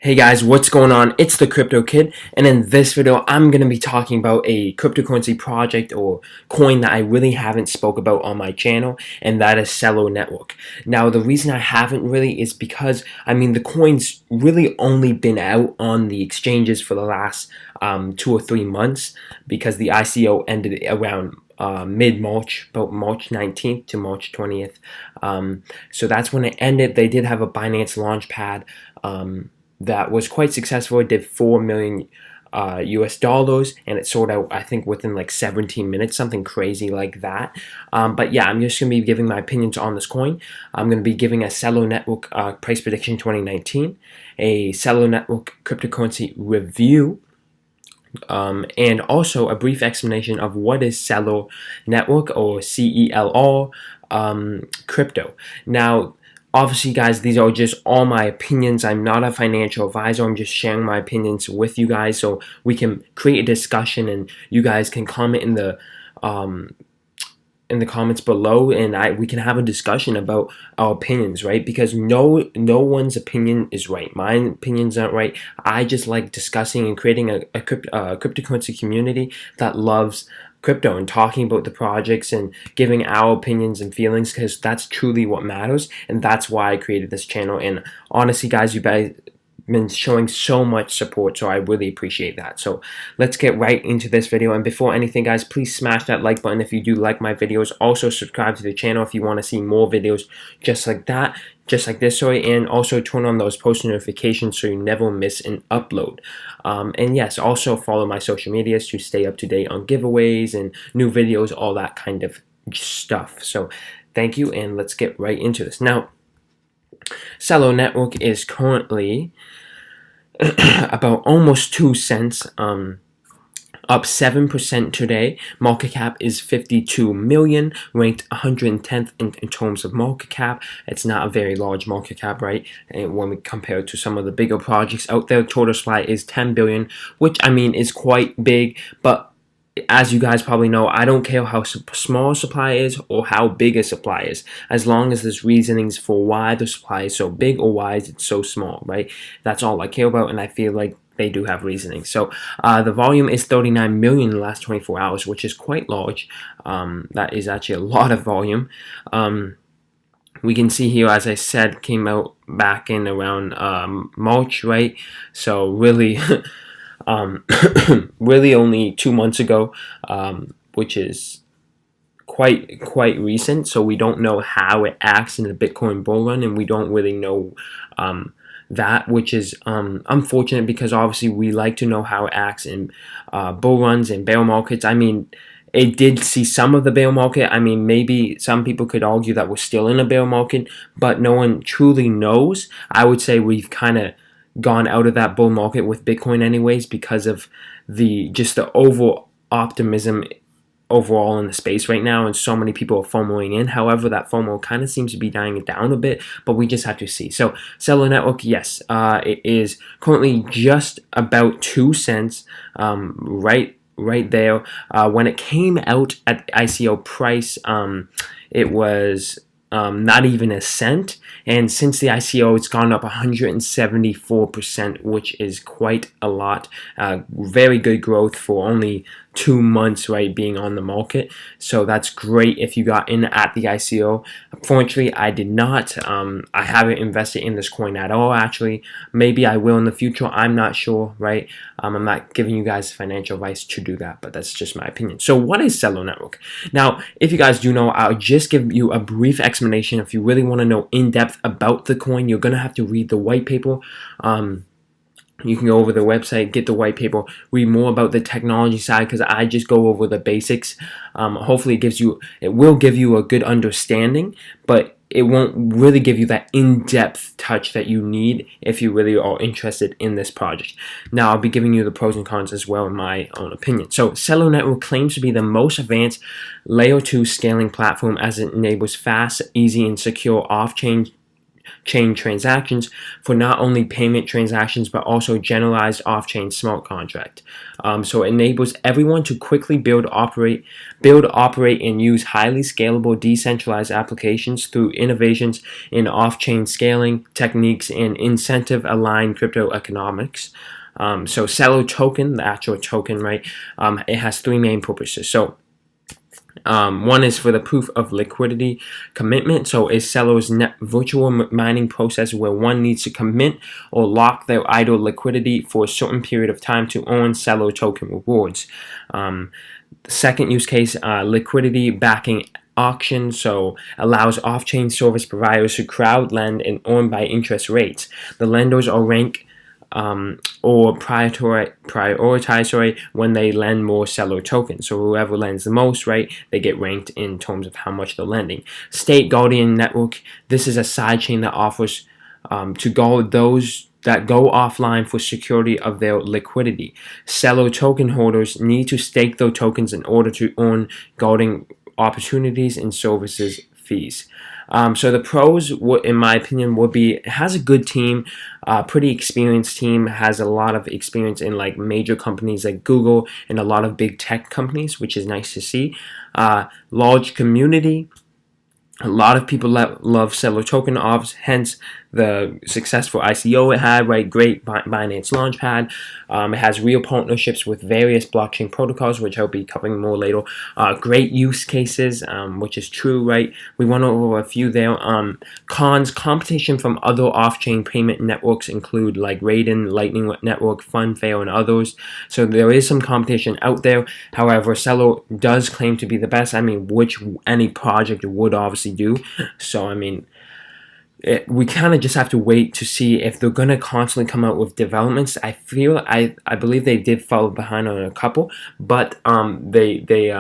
Hey guys, what's going on? It's the Crypto Kid, and in this video, I'm going to be talking about a cryptocurrency project or coin that I really haven't spoke about on my channel, and that is Celer Network. Now, the reason I haven't really is because, the coin's really only been out on the exchanges for the last 2 or 3 months because the ICO ended around mid-March, about March 19th to March 20th. So that's when it ended. They did have a Binance Launchpad that was quite successful. It did 4 million US dollars, and it sold out, I think, within like 17 minutes, something crazy like that. But yeah, I'm just going to be giving my opinions on this coin. I'm going to be giving a Celer Network price prediction 2019, a Celer Network cryptocurrency review, and also a brief explanation of what is Celer Network, or CELR, crypto. Now, obviously, guys, these are just all my opinions. I'm not a financial advisor. I'm just sharing my opinions with you guys so we can create a discussion, and you guys can comment in the comments below, and we can have a discussion about our opinions, right? Because no one's opinion is right. My opinion's not right. I just like discussing and creating a cryptocurrency community that loves crypto and talking about the projects and giving our opinions and feelings, because that's truly what matters, and that's why I created this channel. And honestly, guys, you guys been showing so much support, so I really appreciate that. So let's get right into this video. And before anything, guys, please smash that like button if you do like my videos. Also subscribe to the channel if you want to see more videos just like that, just like this, sorry. And also turn on those post notifications so you never miss an upload. And yes, also follow my social medias to stay up to date on giveaways and new videos, all that kind of stuff. So thank you, and let's get right into this. Now, Celer Network is currently about almost 2 cents, up 7% today. Market cap is 52 million, ranked 110th in terms of market cap. It's not a very large market cap, right? And when we compare it to some of the bigger projects out there, total supply is 10 billion, which is quite big, but as you guys probably know, I don't care how small a supply is or how big a supply is, as long as there's reasonings for why the supply is so big or why it's so small, right? That's all I care about, and I feel like they do have reasoning. So the volume is 39 million in the last 24 hours, which is quite large. That is actually a lot of volume. We can see here, as I said, came out back in around March, right? So really really only 2 months ago, which is quite recent. So we don't know how it acts in the Bitcoin bull run, and we don't really know that, which is unfortunate, because obviously we like to know how it acts in bull runs and bear markets. It did see some of the bear market. Maybe some people could argue that we're still in a bear market, but no one truly knows. I would say we've kind of gone out of that bull market with Bitcoin anyways, because of the over optimism overall in the space right now, and so many people are FOMOing in. However, that FOMO kind of seems to be dying down a bit, but we just have to see. So Celer Network, yes, it is currently just about 2 cents, right there. When it came out at ICO price, it was not even a cent, and since the ICO, it's gone up 174%, which is quite a lot. Very good growth for only 2 months, right, being on the market. So that's great if you got in at the ICO. Unfortunately, I did not. I haven't invested in this coin at all, actually. Maybe I will in the future. I'm not sure, right? I'm not giving you guys financial advice to do that, but that's just my opinion. So what is Celer Network? Now, if you guys do know, I'll just give you a brief explanation. If you really want to know in depth about the coin, you're going to have to read the white paper. You can go over the website, get the white paper, read more about the technology side, because I just go over the basics. Hopefully it will give you a good understanding, but it won't really give you that in-depth touch that you need if you really are interested in this project. Now, I'll be giving you the pros and cons as well, in my own opinion. So, Celer Network claims to be the most advanced Layer 2 scaling platform, as it enables fast, easy, and secure off-chain chain transactions for not only payment transactions but also generalized off-chain smart contract. So it enables everyone to quickly build, operate, and use highly scalable decentralized applications through innovations in off-chain scaling techniques and incentive-aligned crypto economics. So Celr token, the actual token, right? It has three main purposes. So one is for the proof of liquidity commitment. So is Celr's net virtual mining process where one needs to commit or lock their idle liquidity for a certain period of time to earn Celr token rewards. The second use case, liquidity backing auction, so allows off-chain service providers to crowd lend and earn by interest rates. The lenders are ranked or prioritize when they lend more Celr tokens. So whoever lends the most, right, they get ranked in terms of how much they're lending. State Guardian Network, this is a sidechain that offers to guard those that go offline for security of their liquidity. Celr token holders need to stake their tokens in order to earn guarding opportunities and services fees. So the pros, in my opinion, would be it has a good team, pretty experienced team, has a lot of experience in like major companies like Google and a lot of big tech companies, which is nice to see. Large community. A lot of people love Celr token ops, hence the successful ICO it had, right? Great Binance Launchpad. It has real partnerships with various blockchain protocols, which I'll be covering more later. Great use cases, which is true, right? We went over a few there. Cons, competition from other off-chain payment networks include like Raiden, Lightning Network, Funfair, and others. So there is some competition out there. However, Celr does claim to be the best. I mean, which any project would obviously do. So, I mean, we kind of just have to wait to see if they're going to constantly come out with developments. I believe they did fall behind on a couple, but they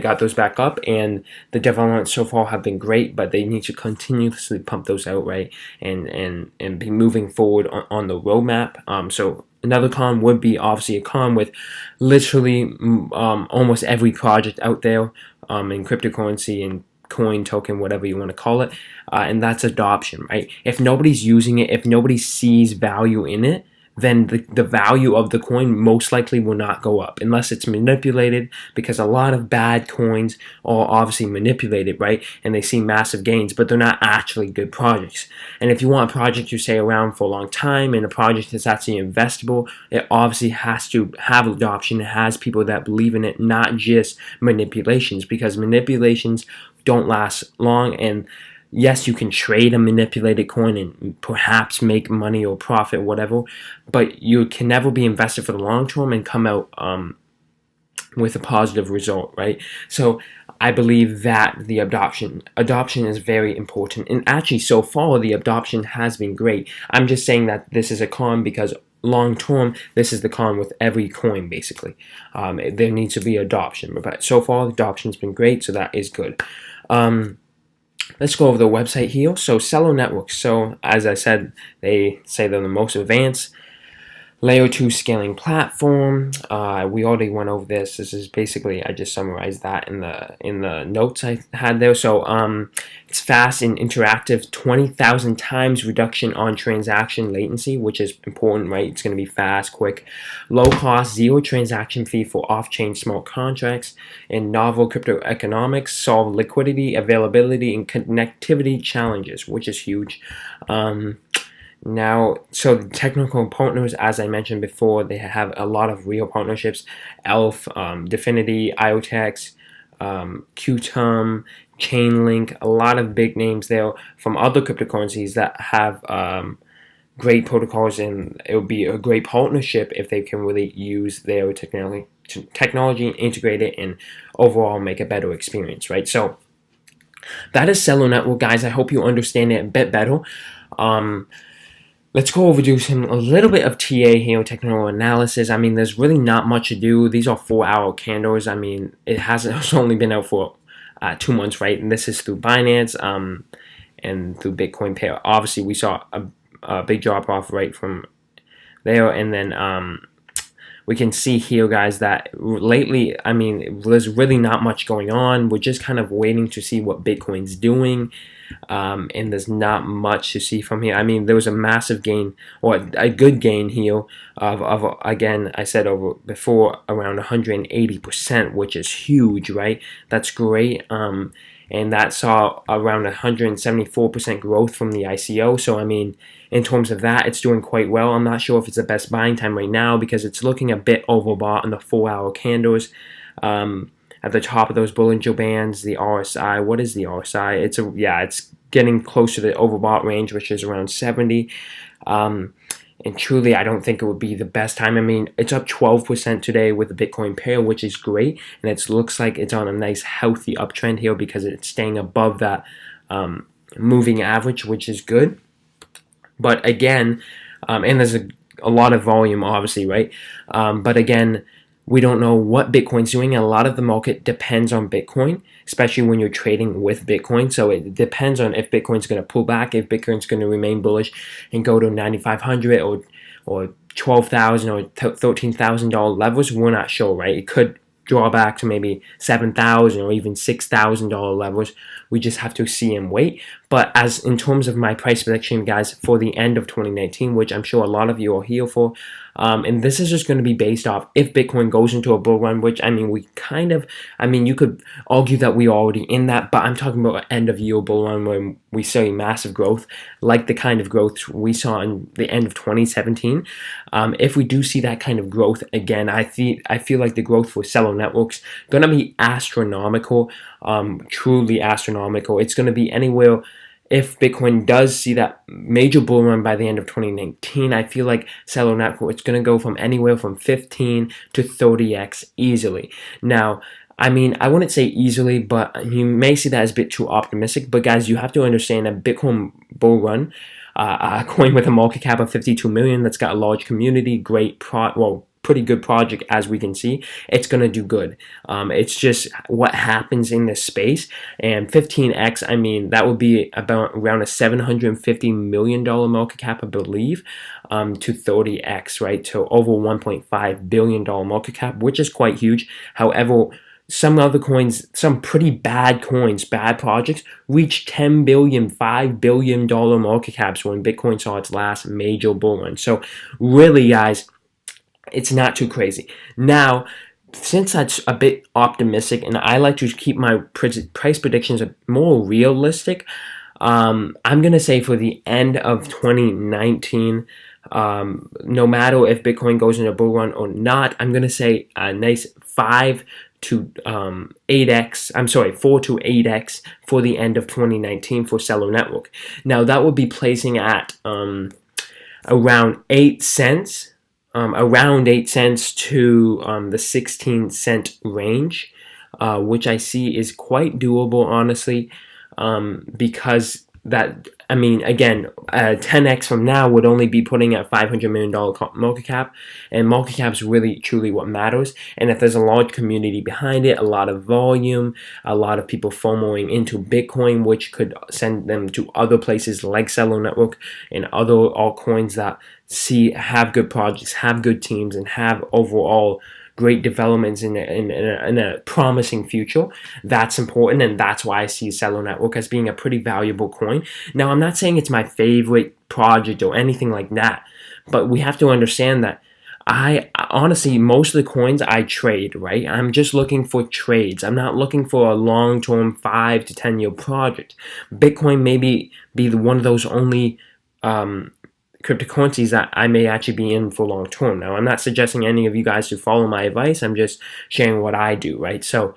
got those back up, and the developments so far have been great, but they need to continuously pump those out, right, and be moving forward on the roadmap. So another con would be obviously a con with literally almost every project out there in cryptocurrency and coin, token, whatever you want to call it, and that's adoption, right? If nobody's using it, if nobody sees value in it, then the value of the coin most likely will not go up unless it's manipulated, because a lot of bad coins are obviously manipulated, right? And they see massive gains, but they're not actually good projects. And if you want a project to stay around for a long time and a project that's actually investable, it obviously has to have adoption. It has people that believe in it, not just manipulations, because manipulations don't last long. And yes, you can trade a manipulated coin and perhaps make money or profit, whatever, but you can never be invested for the long term and come out with a positive result, right? So I believe that the adoption is very important, and actually so far the adoption has been great. I'm just saying that this is a con because long term this is the con with every coin basically. There needs to be adoption, but so far the adoption's been great, so that is good. Let's go over the website here. So Celer Network. So as I said, they say they're the most advanced Layer 2 scaling platform. We already went over this. This is basically, I just summarized that in the notes I had there. So it's fast and interactive, 20,000 times reduction on transaction latency, which is important, right? It's going to be fast, quick, low cost, zero transaction fee for off-chain smart contracts, and novel crypto economics, solve liquidity, availability, and connectivity challenges, which is huge. Now, so the technical partners, as I mentioned before, they have a lot of real partnerships: Elf, Definity, IoTex, Qtum, Chainlink, a lot of big names there from other cryptocurrencies that have great protocols, and it would be a great partnership if they can really use their technology and integrate it and overall make a better experience, right? So that is Celer Network, guys. I hope you understand it a bit better. Let's go over do a little bit of TA here, technical analysis. I mean, there's really not much to do. These are 4-hour candles. I mean, it's only been out for 2 months, right? And this is through Binance and through Bitcoin pair. Obviously, we saw a big drop off right from there, and then we can see here, guys, that lately, I mean, there's really not much going on. We're just kind of waiting to see what Bitcoin's doing. And there's not much to see from here. I mean, there was a massive gain, or a good gain here of again, I said over before, around 180%, which is huge, right? That's great. And that saw around 174% growth from the ICO. So I mean, in terms of that, it's doing quite well. I'm not sure if it's the best buying time right now because it's looking a bit overbought in the 4-hour candles. At the top of those Bollinger Bands, the RSI. What is the RSI? It's getting close to the overbought range, which is around 70. And truly, I don't think it would be the best time. I mean, it's up 12% today with the Bitcoin pair, which is great, and it looks like it's on a nice, healthy uptrend here because it's staying above that moving average, which is good. But again, and there's a lot of volume, obviously, right? But again, we don't know what Bitcoin's doing, and a lot of the market depends on Bitcoin, especially when you're trading with Bitcoin. So it depends on if Bitcoin's going to pull back, if Bitcoin's going to remain bullish and go to 9,500 or 12,000 or $13,000 levels. We're not sure, right? It could draw back to maybe $7,000 or even $6,000 levels. We just have to see and wait. But as in terms of my price prediction, guys, for the end of 2019, which I'm sure a lot of you are here for, and this is just going to be based off if Bitcoin goes into a bull run, which I mean, you could argue that we're already in that, but I'm talking about an end of year bull run where we see massive growth, like the kind of growth we saw in the end of 2017. If we do see that kind of growth again, I feel like the growth for Celer Network's going to be astronomical, truly astronomical. It's going to be anywhere. If Bitcoin does see that major bull run by the end of 2019, I feel like Celer Network, it's going to go from anywhere from 15 to 30x easily. Now, I mean, I wouldn't say easily, but you may see that as a bit too optimistic. But guys, you have to understand that Bitcoin bull run, a coin with a market cap of 52 million, that's got a large community, pretty good project as we can see, it's going to do good. It's just what happens in this space. And 15x, I mean, that would be around a $750 million market cap, I believe, to 30x, right, to over $1.5 billion market cap, which is quite huge. However, some other coins, some pretty bad coins, bad projects, reached $10 billion, $5 billion market caps when Bitcoin saw its last major bull run. So really, guys, it's not too crazy. Now, since that's a bit optimistic, and I like to keep my price predictions more realistic, I'm going to say for the end of 2019, no matter if Bitcoin goes into a bull run or not, I'm going to say a nice 4 to 8x for the end of 2019 for Celer Network. Now, that would be placing at around 8 cents. Around 8 cents to the 16-cent range, which I see is quite doable, honestly, because that, I mean, again, 10x from now would only be putting at $500 million market cap, and market cap is really, truly what matters. And if there's a large community behind it, a lot of volume, a lot of people FOMOing into Bitcoin, which could send them to other places like Celer Network and other altcoins that have good projects, have good teams, and have overall great developments in a promising future. That's important, and that's why I see Celer Network as being a pretty valuable coin. Now, I'm not saying it's my favorite project or anything like that, but we have to understand that I honestly, most of the coins I trade, right? I'm just looking for trades. I'm not looking for a long-term 5 to 10-year project. Bitcoin may be one of those only cryptocurrencies that I may actually be in for long term. Now, I'm not suggesting any of you guys to follow my advice. I'm just sharing what I do, right? So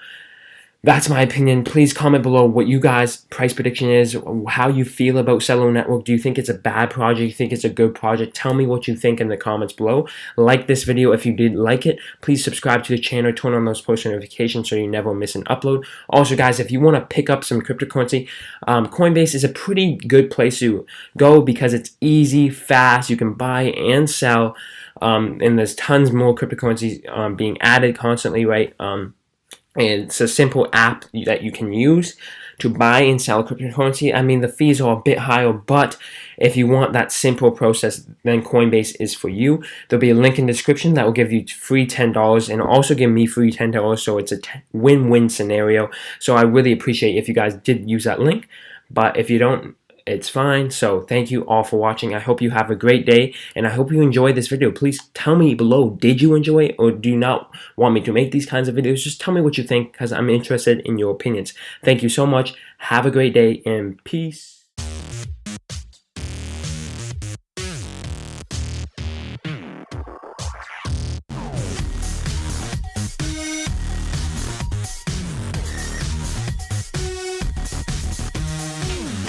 that's my opinion. Please comment below what you guys' price prediction is, how you feel about Celer Network. Do you think it's a bad project? Do you think it's a good project? Tell me what you think in the comments below. Like this video if you did like it. Please subscribe to the channel, turn on those post notifications so you never miss an upload. Also, guys, if you want to pick up some cryptocurrency, Coinbase is a pretty good place to go because it's easy, fast. You can buy and sell, and there's tons more cryptocurrencies being added constantly, right? And it's a simple app that you can use to buy and sell cryptocurrency. I mean, the fees are a bit higher, but if you want that simple process, then Coinbase is for you. There'll be a link in the description that will give you free $10 and also give me free $10. So it's a win-win scenario. So I really appreciate if you guys did use that link. But if you don't, it's fine. So thank you all for watching. I hope you have a great day, and I hope you enjoyed this video. Please tell me below, did you enjoy it, or do you not want me to make these kinds of videos? Just tell me what you think, because I'm interested in your opinions. Thank you so much. Have a great day, and peace.